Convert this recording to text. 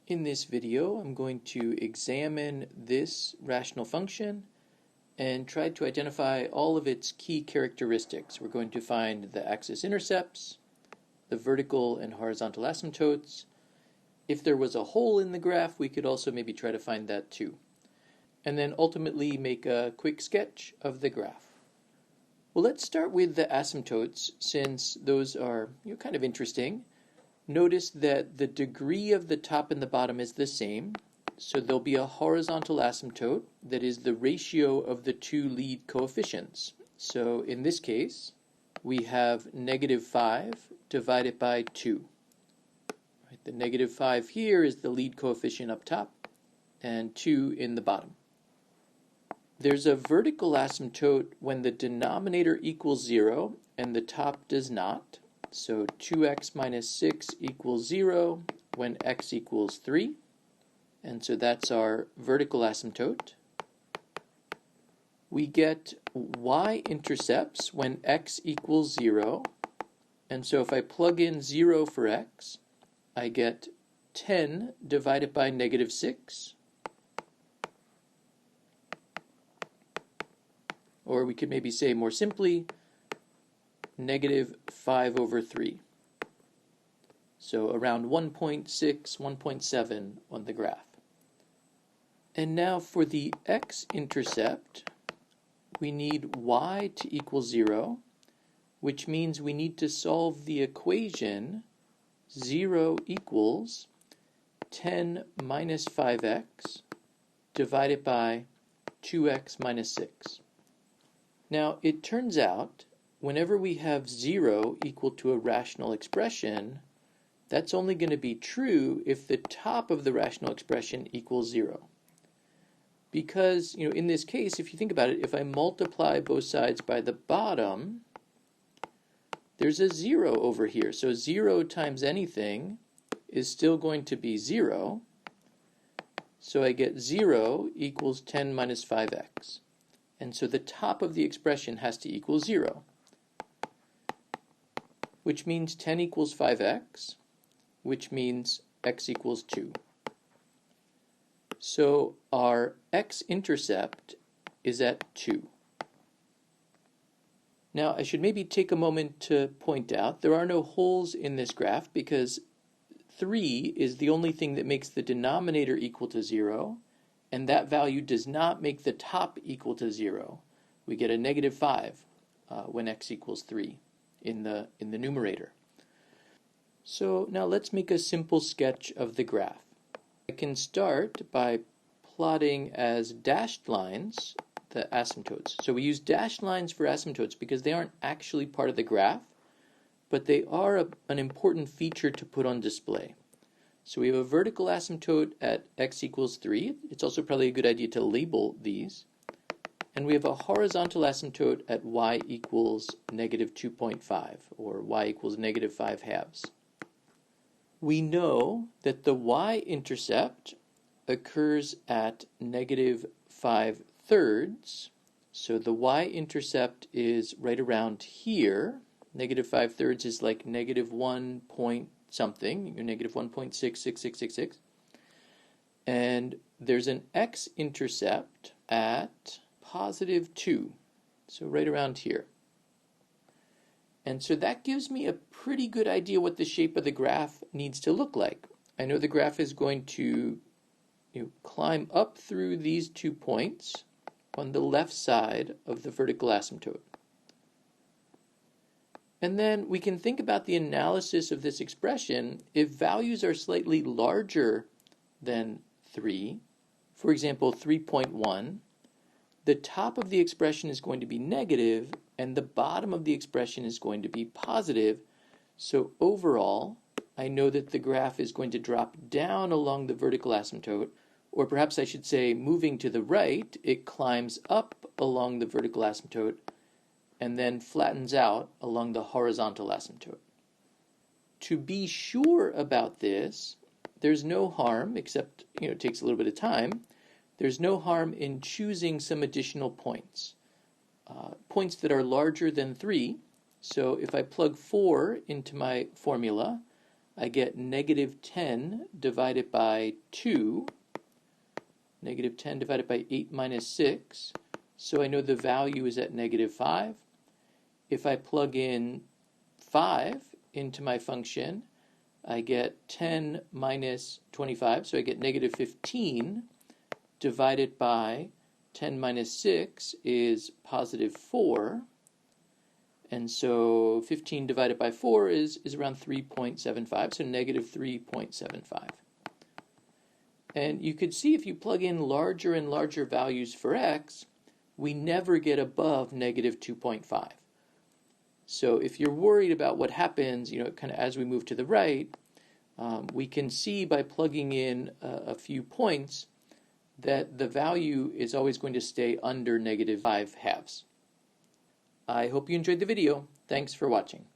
In this video, I'm going to examine this rational function and try to identify all of its key characteristics. We're going to find the axis intercepts, the vertical and horizontal asymptotes. If there was a hole in the graph, we could also maybe try to find that too. And then ultimately make a quick sketch of the graph. Well, let's start with the asymptotes, since those are kind of interesting. Notice that the degree of the top and the bottom is the same, so there'll be a horizontal asymptote that is the ratio of the two lead coefficients. So in this case, we have -5 divided by 2. Right, the -5 here is the lead coefficient up top, and 2 in the bottom. There's a vertical asymptote when the denominator equals 0 and the top does not. So 2x minus 6 equals 0 when x equals 3. And so that's our vertical asymptote. We get y-intercepts when x equals 0. And so if I plug in 0 for x, I get 10 divided by -6. Or we could maybe say more simply, -5/3. So around 1.6, 1.7 on the graph. And now for the x-intercept, we need y to equal 0, which means we need to solve the equation 0 equals 10 minus 5x divided by 2x minus 6. Now it turns out whenever we have 0 equal to a rational expression, that's only going to be true if the top of the rational expression equals 0. Because, in this case, if you think about it, if I multiply both sides by the bottom, there's a 0 over here. So 0 times anything is still going to be 0. So I get 0 equals 10 minus 5x. And so the top of the expression has to equal 0. Which means 10 equals 5x, which means x equals 2. So our x-intercept is at 2. Now I should maybe take a moment to point out there are no holes in this graph because 3 is the only thing that makes the denominator equal to 0, and that value does not make the top equal to 0. We get a -5 when x equals 3. In the numerator. So now let's make a simple sketch of the graph. I can start by plotting as dashed lines the asymptotes. So we use dashed lines for asymptotes because they aren't actually part of the graph, but they are an important feature to put on display. So we have a vertical asymptote at x equals 3. It's also probably a good idea to label these. And we have a horizontal asymptote at y equals -2.5, or y equals -5/2. We know that the y-intercept occurs at -5/3. So the y-intercept is right around here. -5/3 is like -1 point something, -1.66666. And there's an x-intercept at +2, so right around here. And so that gives me a pretty good idea what the shape of the graph needs to look like. I know the graph is going to climb up through these 2 points on the left side of the vertical asymptote. And then we can think about the analysis of this expression if values are slightly larger than 3, for example 3.1, the top of the expression is going to be negative and the bottom of the expression is going to be positive. So overall, I know that the graph is going to drop down along the vertical asymptote, or perhaps I should say moving to the right, it climbs up along the vertical asymptote and then flattens out along the horizontal asymptote. To be sure about this, there's no harm, except it takes a little bit of time, there's no harm in choosing some additional points. Points that are larger than 3. So if I plug 4 into my formula, I get negative 10 divided by 2. Negative 10 divided by 8 minus 6. So I know the value is at negative 5. If I plug in 5 into my function, I get 10 minus 25, so I get negative 15 divided by 10 minus 6 is positive 4. And so 15 divided by 4 is around 3.75, so negative 3.75. And you could see if you plug in larger and larger values for x, we never get above negative 2.5. So if you're worried about what happens, kind of as we move to the right, we can see by plugging in a few points that the value is always going to stay under negative 5/2. I hope you enjoyed the video. Thanks for watching.